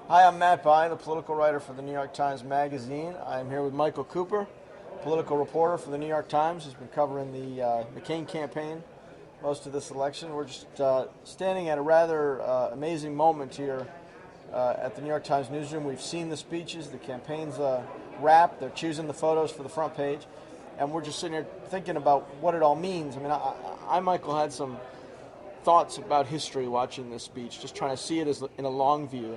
Hi, I'm Matt Bai, the political writer for the New York Times Magazine. I'm here with Michael Cooper, political reporter for the New York Times, who's been covering the McCain campaign most of this election. We're just standing at a rather amazing moment here at the New York Times newsroom. We've seen the speeches, the campaign's wrapped, they're choosing the photos for the front page, and we're just sitting here thinking about what it all means. I mean, I Michael, had some thoughts about history watching this speech, just trying to see it as in a long view.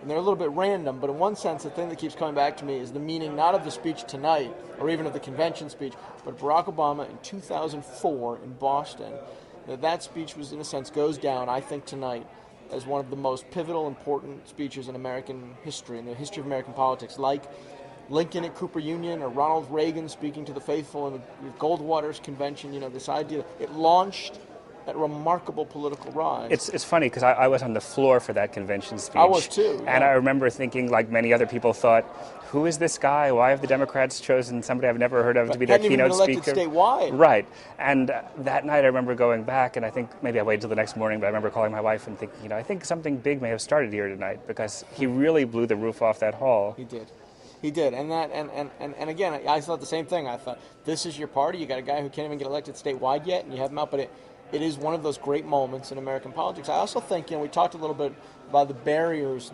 And they're a little bit random, but in one sense, the thing that keeps coming back to me is the meaning not of the speech tonight, or even of the convention speech, but Barack Obama in 2004 in Boston. That speech was, in a sense, goes down, I think, tonight as one of the most pivotal, important speeches in American history, in the history of American politics, like Lincoln at Cooper Union or Ronald Reagan speaking to the faithful in the Goldwater's convention. You know, this idea, it launched that remarkable political rise. It's funny because I was on the floor for that convention speech. I was too. Yeah. And I remember thinking, like many other people thought, who is this guy? Why have the Democrats chosen somebody I've never heard of to be their keynote speaker? Hadn't even been elected statewide. Right. And that night I remember going back, and I think maybe I waited till the next morning, but I remember calling my wife and thinking, I think something big may have started here tonight, because he really blew the roof off that hall. He did. He did, and again, I thought the same thing. I thought, this is your party. You got a guy who can't even get elected statewide yet, and you have him out, but it is one of those great moments in American politics. I also think, we talked a little bit about the barriers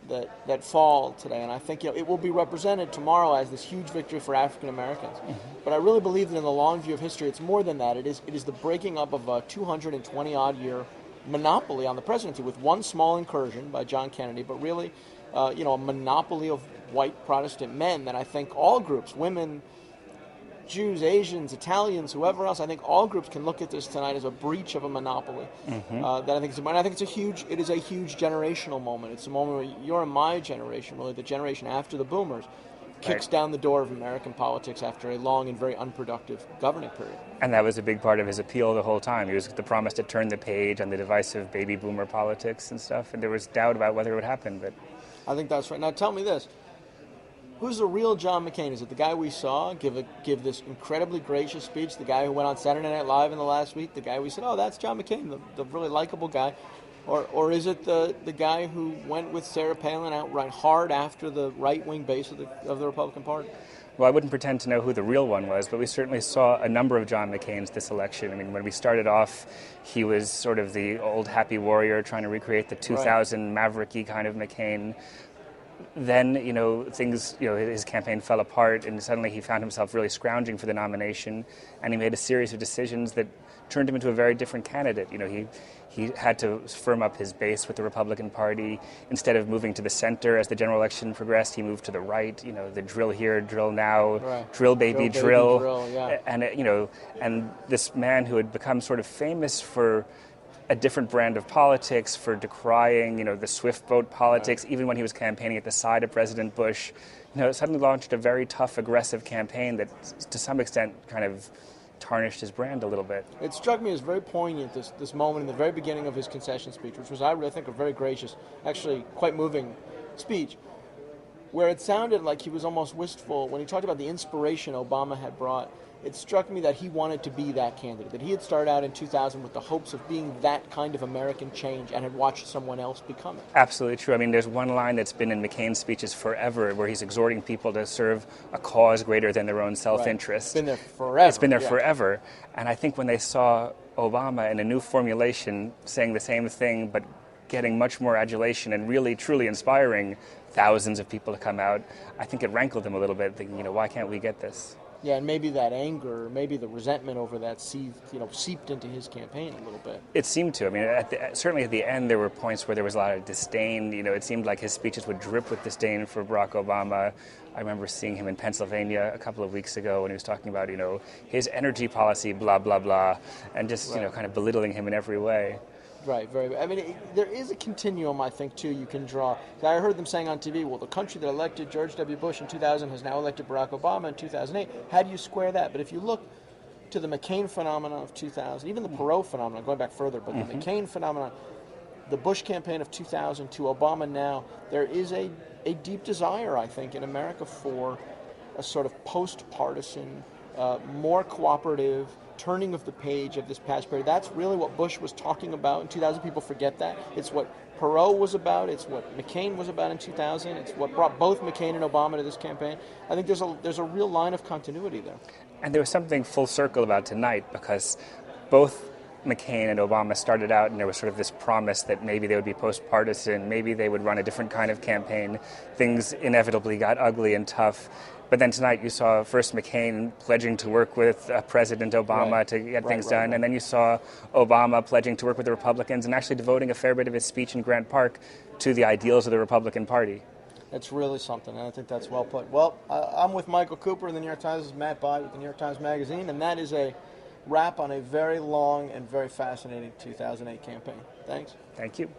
that fall today, and I think it will be represented tomorrow as this huge victory for African Americans. Mm-hmm. But I really believe that in the long view of history, it's more than that. It is the breaking up of a 220-odd year monopoly on the presidency with one small incursion by John Kennedy, but really, a monopoly of white Protestant men that I think all groups, women, Jews, Asians, Italians, whoever else, I think all groups can look at this tonight as a breach of a monopoly. Mm-hmm. That I think it is a huge generational moment. It's a moment where you're in my generation, really the generation after the boomers, kicks down the door of American politics after a long and very unproductive governing period. And that was a big part of his appeal the whole time. He was the promise to turn the page on the divisive baby boomer politics and stuff, and there was doubt about whether it would happen. But I think that's right. Now tell me this. Who's the real John McCain? Is it the guy we saw give this incredibly gracious speech, the guy who went on Saturday Night Live in the last week, the guy we said, that's John McCain, the really likable guy? Or is it the guy who went with Sarah Palin outright hard after the right-wing base of the Republican Party? Well, I wouldn't pretend to know who the real one was, but we certainly saw a number of John McCains this election. I mean, when we started off, he was sort of the old happy warrior trying to recreate the 2000 mavericky kind of McCain. Then, things, his campaign fell apart, and suddenly he found himself really scrounging for the nomination, and he made a series of decisions that turned him into a very different candidate. He had to firm up his base with the Republican Party. Instead of moving to the center as the general election progressed, he moved to the right. The drill here, drill now, right. Drill baby, drill. Yeah. And this man who had become sort of famous for a different brand of politics, for decrying, the swift boat politics, right. Even when he was campaigning at the side of President Bush, suddenly launched a very tough, aggressive campaign that, to some extent, kind of tarnished his brand a little bit. It struck me as very poignant, this moment in the very beginning of his concession speech, which was, I really think, a very gracious, actually quite moving speech, where it sounded like he was almost wistful when he talked about the inspiration Obama had brought. It struck me that he wanted to be that candidate, that he had started out in 2000 with the hopes of being that kind of American change and had watched someone else become it. Absolutely true. I mean, there's one line that's been in McCain's speeches forever where he's exhorting people to serve a cause greater than their own self-interest. Right. It's been there forever. It's been there forever. And I think when they saw Obama in a new formulation saying the same thing but getting much more adulation and really, truly inspiring thousands of people to come out, I think it rankled them a little bit, thinking, why can't we get this? Yeah, and maybe that anger, maybe the resentment over that seeped into his campaign a little bit. It seemed to. I mean, certainly at the end, there were points where there was a lot of disdain. It seemed like his speeches would drip with disdain for Barack Obama. I remember seeing him in Pennsylvania a couple of weeks ago when he was talking about, his energy policy, blah, blah, blah, and just, right. Kind of belittling him in every way. Right, very. I mean, there is a continuum, I think, too, you can draw. I heard them saying on TV, well, the country that elected George W. Bush in 2000 has now elected Barack Obama in 2008. How do you square that? But if you look to the McCain phenomenon of 2000, even the Perot phenomenon, going back further, but the McCain phenomenon, the Bush campaign of 2000 to Obama now, there is a deep desire, I think, in America for a sort of post-partisan more cooperative, turning of the page of this past period. That's really what Bush was talking about in 2000. People forget that. It's what Perot was about. It's what McCain was about in 2000. It's what brought both McCain and Obama to this campaign. I think there's a real line of continuity there. And there was something full circle about tonight, because both McCain and Obama started out and there was sort of this promise that maybe they would be post-partisan, maybe they would run a different kind of campaign. Things inevitably got ugly and tough. But then tonight you saw first McCain pledging to work with President Obama to get things done, and then you saw Obama pledging to work with the Republicans and actually devoting a fair bit of his speech in Grant Park to the ideals of the Republican Party. It's really something, and I think that's well put. Well, I'm with Michael Cooper in the New York Times. This is Matt Bai with the New York Times Magazine, and that is a wrap on a very long and very fascinating 2008 campaign. Thanks. Thank you.